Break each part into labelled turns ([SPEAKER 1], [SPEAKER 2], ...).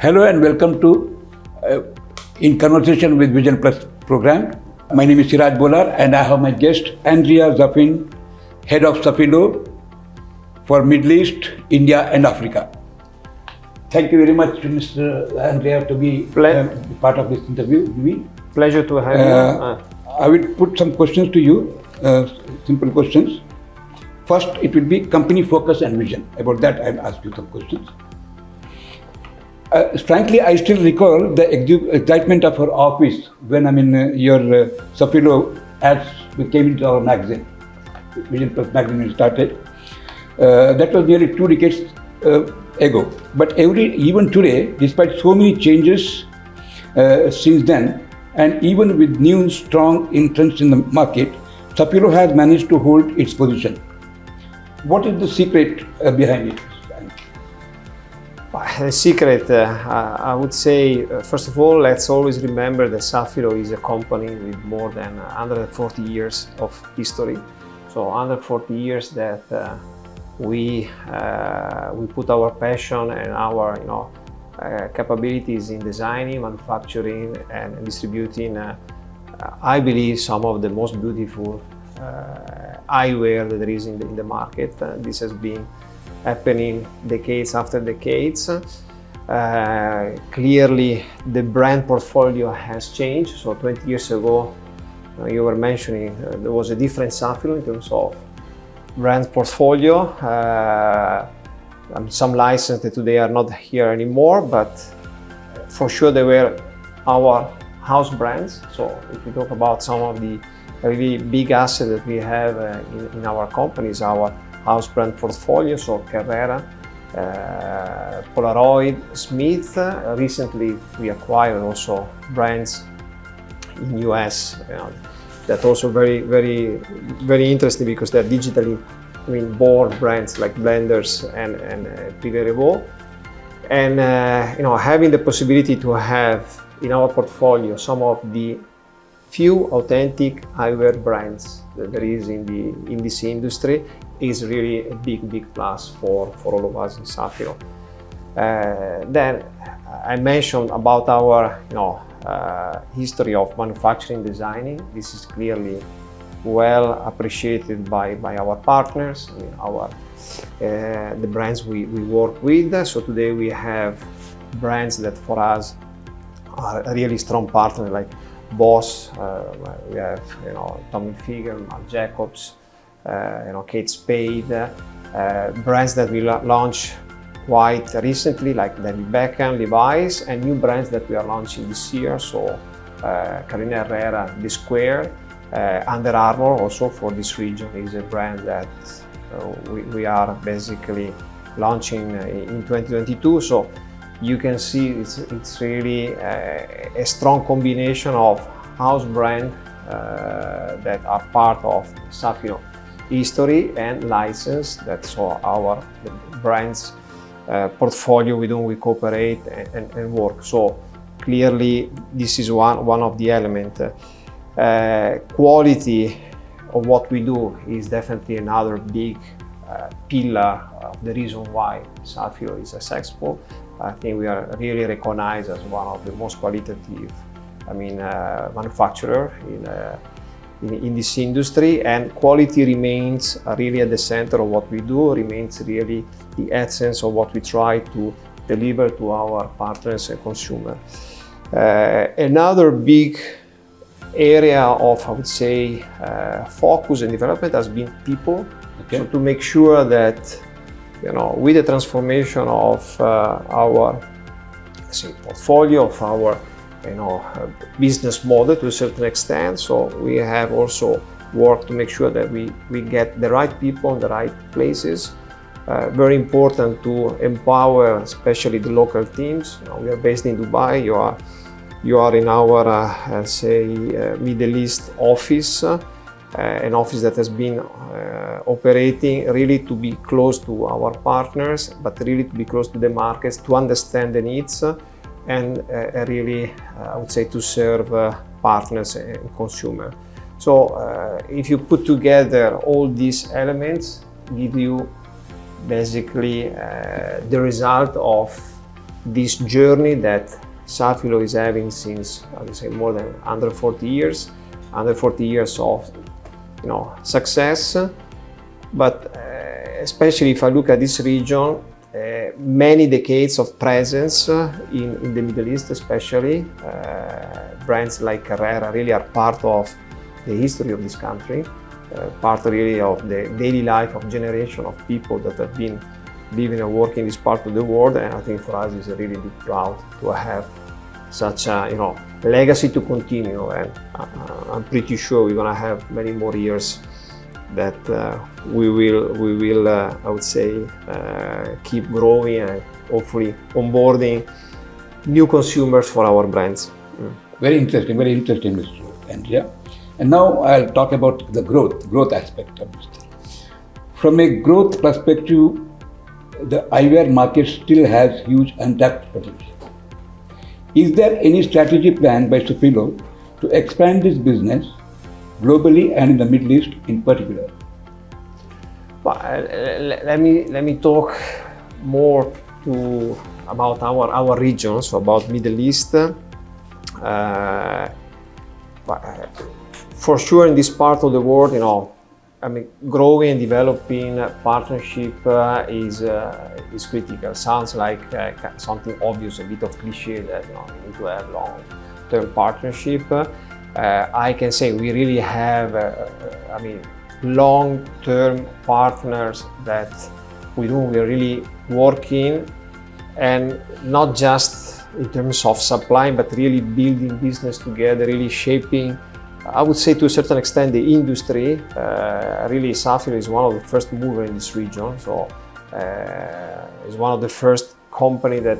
[SPEAKER 1] Hello and welcome to In Conversation with VisionPlus program. My name is Siraj Bolar and I have my guest Andrea Zaffin, Head of Safilo for Middle East, India and Africa. Thank you very much, Mr. Andrea, to be part of this interview.
[SPEAKER 2] Pleasure to have you.
[SPEAKER 1] I will put some questions to you, simple questions. First, it will be company focus and vision. About that, I'll ask you some questions. Frankly, I still recall the excitement of our office when your Safilo ads came into our magazine, VisionPlus magazine started. That was nearly 2 decades ago. But even today, despite so many changes since then, and even with new strong entrants in the market, Safilo has managed to hold its position. What is the secret behind it?
[SPEAKER 2] The secret, I would say, first of all, let's always remember that Safilo is a company with more than 140 years of history. So 140 years that we put our passion and our capabilities in designing, manufacturing, and distributing. I believe some of the most beautiful eyewear that there is in the market. This has been happening decades after decades. Clearly, the brand portfolio has changed. So 20 years ago, you were mentioning there was a different Safilo in terms of brand portfolio. Some licenses that today are not here anymore, but for sure they were our house brands. So if we talk about some of the really big assets that we have in our companies, our house brand portfolio, so Carrera, Polaroid, Smith. Recently we acquired also brands in US that also very interesting because they're digitally born brands like Blenders and Privé Revaux. And having the possibility to have in our portfolio some of the few authentic eyewear brands that there is in this industry is really a big plus for all of us in Safilo. Then I mentioned about our history of manufacturing designing. This is clearly well appreciated by our partners, the brands we work with. So today we have brands that for us are a really strong partner like Boss, we have Tommy Hilfiger, Marc Jacobs, Kate Spade, brands that we launched quite recently like David Beckham, Levi's, and new brands that we are launching this year. So Carolina Herrera, The Square, Under Armour also for this region is a brand that we are basically launching in 2022. So you can see it's really a strong combination of house brand that are part of Safilo history and license. That's our brands portfolio with whom we cooperate and work. So clearly this is one of the elements. Quality of what we do is definitely another big pillar of the reason why Safilo is successful. I think we are really recognized as one of the most qualitative, manufacturer in this industry, and quality remains really at the center of what we do, remains really the essence of what we try to deliver to our partners and consumers. Another big area of, I would say, focus and development has been people. Okay. So to make sure that with the transformation of our portfolio, of our business model to a certain extent, so we have also worked to make sure that we get the right people in the right places. Very important to empower especially the local teams. We are based in Dubai. You are in our Middle East office, an office that has been operating really to be close to our partners, but really to be close to the markets, to understand the needs, and really, I would say, to serve partners and consumers. So if you put together all these elements, give you basically the result of this journey that Safilo is having since, I would say, more than 140 years of, success. But especially if I look at this region, many decades of presence in the Middle East, especially brands like Carrera really are part of the history of this country, part really of the daily life of generation of people that have been living and working in this part of the world. And I think for us it's a really big proud to have such a legacy to continue, and I'm pretty sure we're gonna have many more years that we will I would say keep growing and hopefully onboarding new consumers for our brands.
[SPEAKER 1] Very interesting, Mr. Andrea. And now I'll talk about the growth aspect of this thing. From a growth perspective, the eyewear market still has huge untapped potential. Is there any strategy plan by Safilo to expand this business globally and in the Middle East in particular?
[SPEAKER 2] Well, let me talk more about our region, so about Middle East. For sure, in this part of the world, growing and developing partnership is critical. Sounds like something obvious, a bit of cliche that you need to have long-term partnership. I can say we really have, long-term partners that we are really working, and not just in terms of supply, but really building business together, really shaping, I would say to a certain extent, the industry. Really, Safilo is one of the first movers in this region, so it's one of the first company that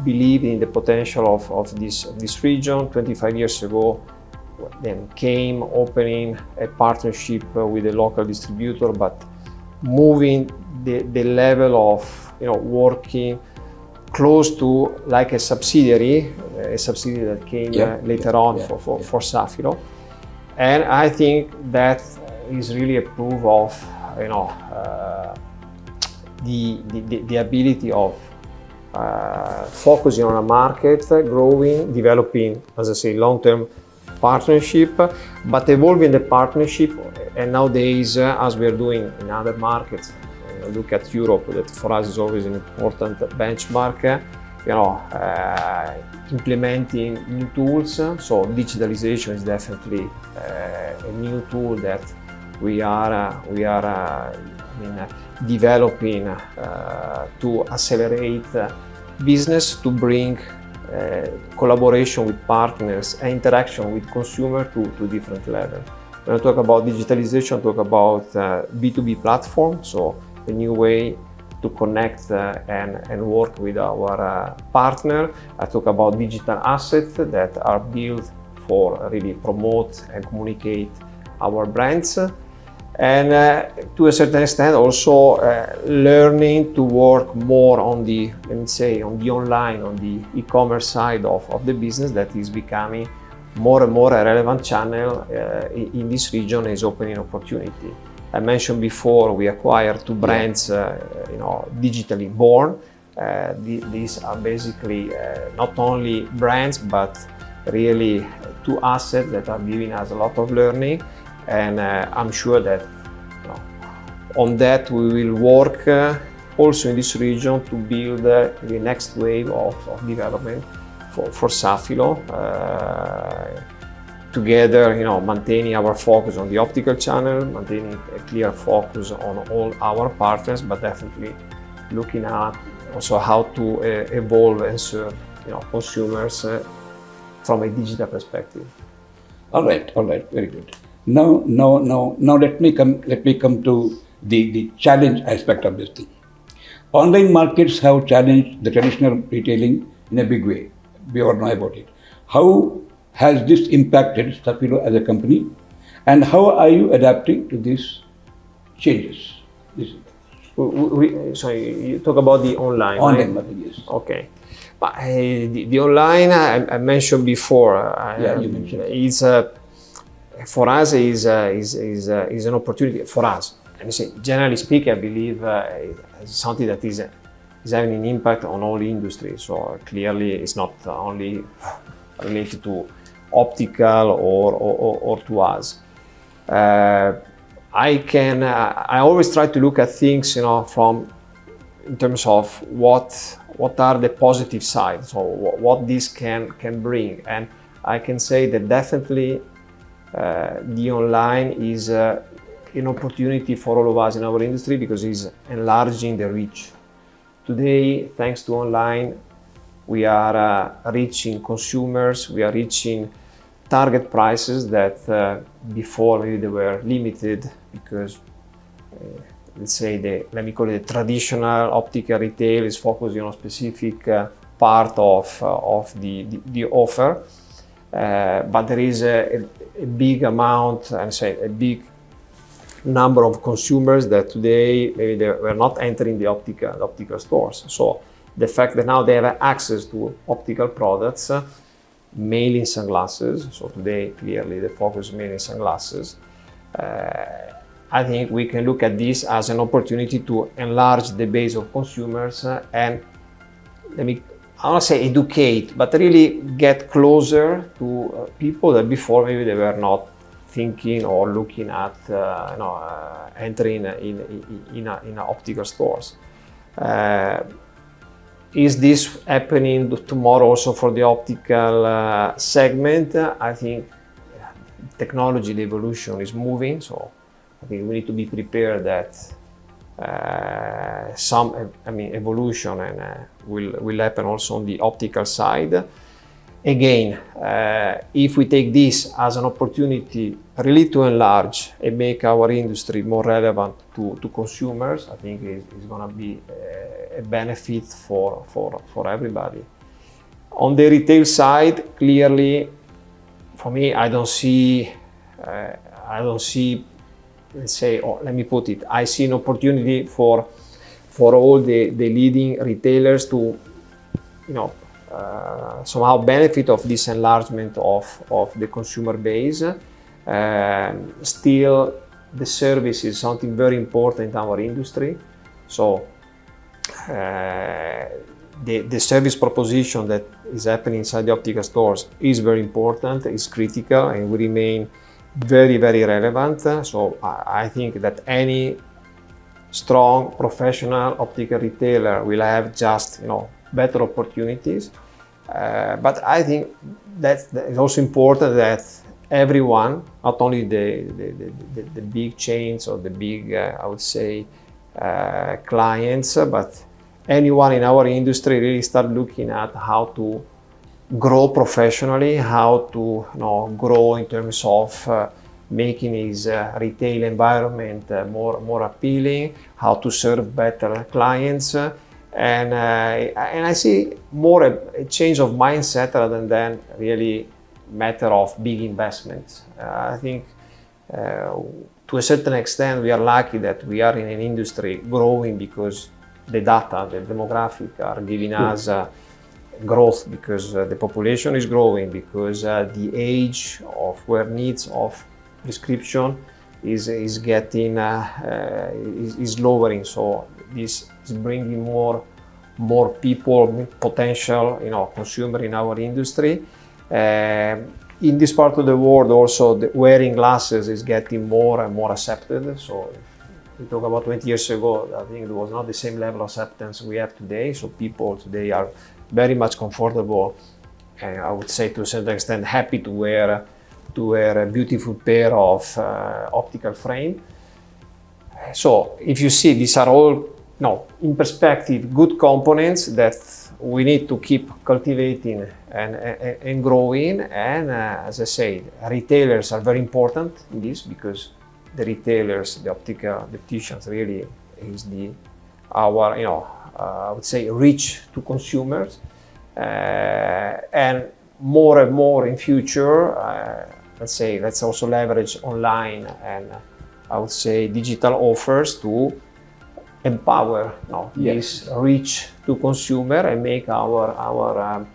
[SPEAKER 2] believed in the potential of this region. 25 years ago, then came opening a partnership with a local distributor, but moving the level of working close to like a subsidiary that came later on for Safilo. And I think that is really a proof of the ability of focusing on a market, growing, developing, as I say, long-term partnership, but evolving the partnership. And nowadays, as we are doing in other markets, look at Europe, that for us is always an important benchmark. Implementing new tools. So digitalization is definitely a new tool that we are developing to accelerate business, to bring collaboration with partners and interaction with consumers to different levels. When I talk about digitalization, I talk about B2B platform, so a new way to connect and work with our partner. I talk about digital assets that are built for really promote and communicate our brands. And to a certain extent also learning to work more on the, on the online, on the e-commerce side of the business that is becoming more and more a relevant channel in this region, is opening opportunity. I mentioned before we acquired two brands, digitally born. These are basically not only brands, but really two assets that are giving us a lot of learning. And I'm sure that on that we will work also in this region to build the next wave of development for Safilo. Together, maintaining our focus on the optical channel, maintaining a clear focus on all our partners, but definitely looking at also how to evolve and serve consumers from a digital perspective.
[SPEAKER 1] All right, very good. Now let me come to the challenge aspect of this thing. Online markets have challenged the traditional retailing in a big way. We all know about it. How has this impacted Safilo as a company, and how are you adapting to these changes?
[SPEAKER 2] Sorry, you talk about the online.
[SPEAKER 1] Online market, yes.
[SPEAKER 2] Okay. But the online I mentioned before.
[SPEAKER 1] You mentioned.
[SPEAKER 2] Is for us is an opportunity for us. Let me say, generally speaking, I believe it's something that is is having an impact on all industries. So clearly it's not only related to optical or to us. I always try to look at things, from in terms of what are the positive sides, so what this can bring. And I can say that definitely the online is an opportunity for all of us in our industry because it's enlarging the reach. Today, thanks to online, we are reaching consumers, we are reaching target prices that before maybe they were limited because let's say let me call it the traditional optical retail is focused on a specific part of the offer, but there is a big amount, and say a big number of consumers that today maybe they were not entering the optical stores. So the fact that now they have access to optical products, mainly in sunglasses. So today, clearly, the focus is mainly in sunglasses. I think we can look at this as an opportunity to enlarge the base of consumers and I don't want to say educate, but really get closer to people that before maybe they were not thinking or looking at entering in optical stores. Is this happening tomorrow also for the optical segment? I think technology, the evolution is moving, so I think we need to be prepared that some evolution and will happen also on the optical side. Again, if we take this as an opportunity really to enlarge and make our industry more relevant to consumers, I think it's going to be a benefit for everybody. On the retail side, clearly, for me, I don't see. Let's say, let me put it. I see an opportunity for all the leading retailers to, somehow benefit of this enlargement of the consumer base. Still, the service is something very important in our industry. So the service proposition that is happening inside the optical stores is very important, is critical, and will remain very, very relevant. So I think that any strong professional optical retailer will have just better opportunities. But I think that it's also important that everyone, not only the big chains or the big, I would say, clients, but anyone in our industry really start looking at how to grow professionally, how to grow in terms of making his retail environment more appealing, how to serve better clients. And I see more a change of mindset rather than really matter of big investments. I think to a certain extent we are lucky that we are in an industry growing because the data, the demographic are giving us growth because the population is growing, because the age of where needs of prescription is getting is lowering. So this is bringing more people, potential consumer in our industry. In this part of the world also wearing glasses is getting more and more accepted. So if we talk about 20 years ago, I think it was not the same level of acceptance we have today. So people today are very much comfortable, and I would say to a certain extent happy to wear a beautiful pair of optical frame. So if you see, these are all in perspective good components that we need to keep cultivating and growing. And as I say, retailers are very important in this because the retailers, the opticians really is our I would say reach to consumers, and more in future. Let's also leverage online and I would say digital offers to empower this reach to consumer and make our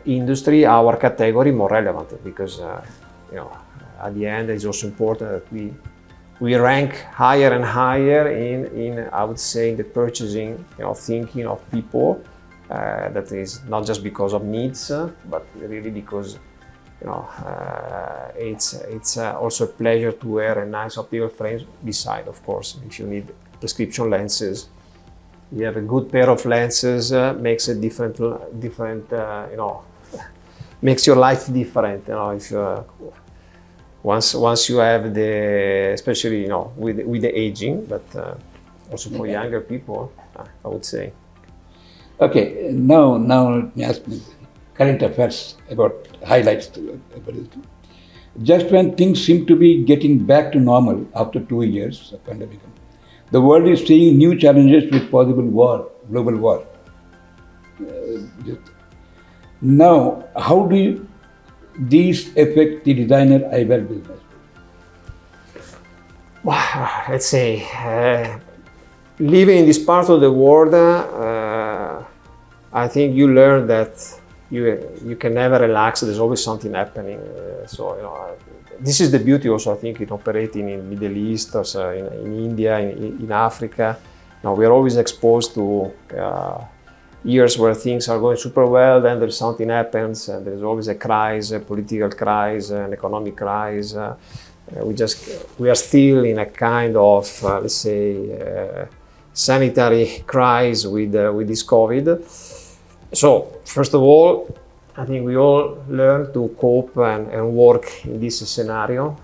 [SPEAKER 2] industry, our category more relevant, because at the end it's also important that we we rank higher and higher in I would say the purchasing, thinking of people. That is not just because of needs, but really because it's also a pleasure to wear a nice optical frame. Beside, of course, if you need prescription lenses, you have a good pair of lenses makes a different makes your life different. If once you have especially with the aging, but also for younger people, I would say.
[SPEAKER 1] Okay, now ask me current affairs about highlights. Just when things seem to be getting back to normal after 2 years of pandemic, the world is seeing new challenges with possible war, global war. Now, how do these affect the designer eyewear business?
[SPEAKER 2] Let's say, living in this part of the world, I think you learn that you can never relax. There's always something happening. This is the beauty also, I think, in operating in Middle East, also in India, in Africa. Now we are always exposed to years where things are going super well, then there's something happens, and there's always a crisis, a political crisis, an economic crisis. We are still in a kind of, let's say, sanitary crisis with this COVID. So, first of all, I think we all learn to cope and work in this scenario,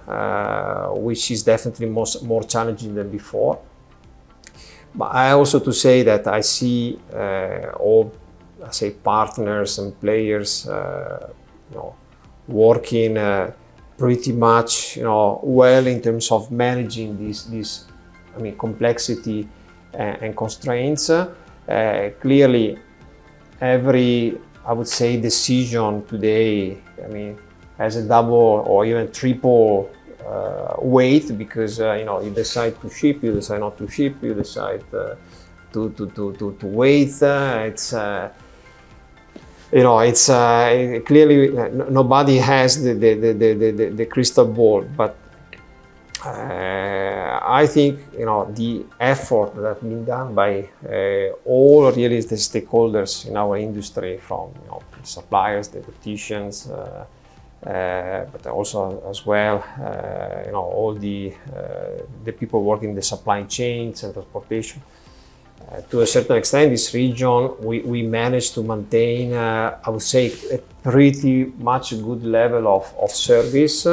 [SPEAKER 2] which is definitely more challenging than before. But I also to say that I see all, partners and players, working pretty much, well in terms of managing this complexity and constraints. Clearly, every, I would say, decision today, has a double or even triple weight, because you decide to ship, you decide not to ship, you decide to wait. It's clearly nobody has the crystal ball, but I think the effort that has been done by all really the stakeholders in our industry, from suppliers, the opticians, but also as well all the people working in the supply chains and transportation. To a certain extent, this region we managed to maintain, I would say, a pretty much good level of service.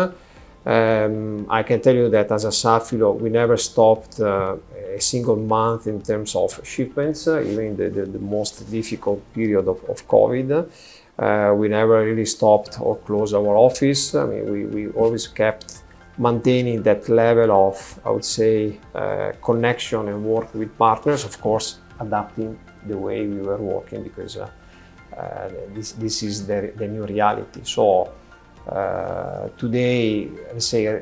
[SPEAKER 2] I can tell you that as a Safilo, we never stopped a single month in terms of shipments, even the most difficult period of COVID. We never really stopped or closed our office. We always kept maintaining that level of, I would say, connection and work with partners, of course, adapting the way we were working, because this is the new reality. So today, let's say,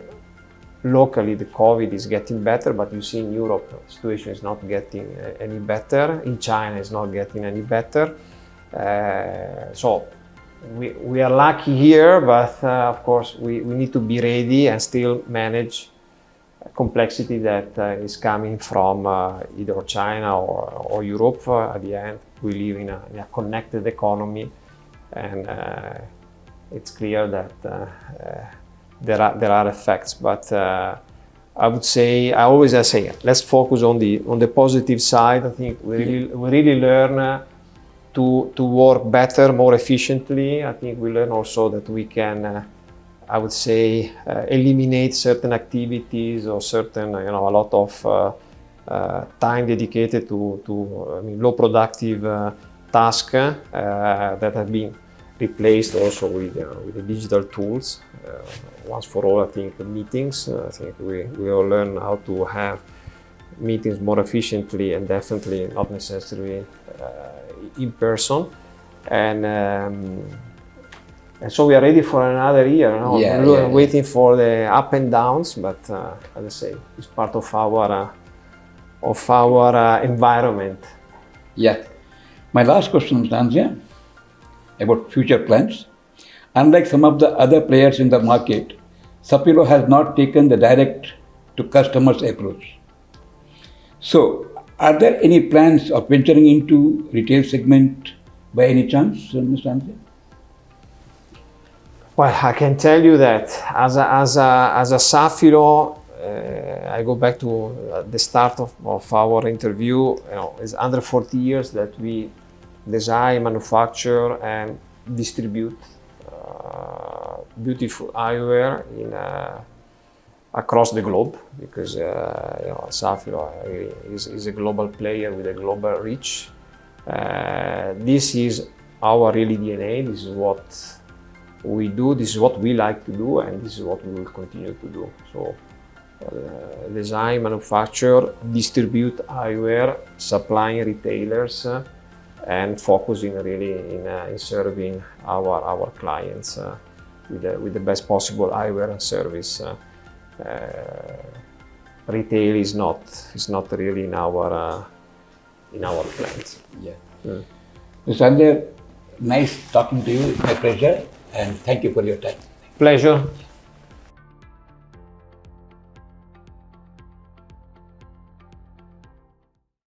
[SPEAKER 2] locally the COVID is getting better, but you see in Europe, the situation is not getting any better. In China, it's not getting any better. So we are lucky here, but of course we need to be ready and still manage complexity that is coming from either China or Europe. At the end, we live in a connected economy, and it's clear that there are effects. But I always say, let's focus on the positive side. I think we really learn to work better, more efficiently. I think we learn also that we can, I would say, eliminate certain activities or certain, a lot of time dedicated to low productive tasks that have been replaced also with the digital tools. Once for all, I think meetings. I think we all learn how to have meetings more efficiently, and definitely not necessarily in person, and so we are ready for another year. Waiting for the up and downs, but as I say, it's part of our environment.
[SPEAKER 1] Yeah. My last question, Andrea, about future plans. Unlike some of the other players in the market, Safilo has not taken the direct to customers' approach. So, are there any plans of venturing into retail segment by any chance, Mr. Andrea?
[SPEAKER 2] Well, I can tell you that as a Safilo, I go back to the start of our interview. It's under 40 years that we design, manufacture, and distribute beautiful eyewear across the globe, because Safilo is a global player with a global reach. This is our really DNA. This is what we do. This is what we like to do, and this is what we will continue to do. So, design, manufacture, distribute eyewear, supplying retailers, and focusing really in serving our clients with the best possible eyewear and service. Retail is not really in our plans.
[SPEAKER 1] Yeah. Mr. Andrea, nice talking to you. It's my pleasure, and thank you for your time.
[SPEAKER 2] Pleasure.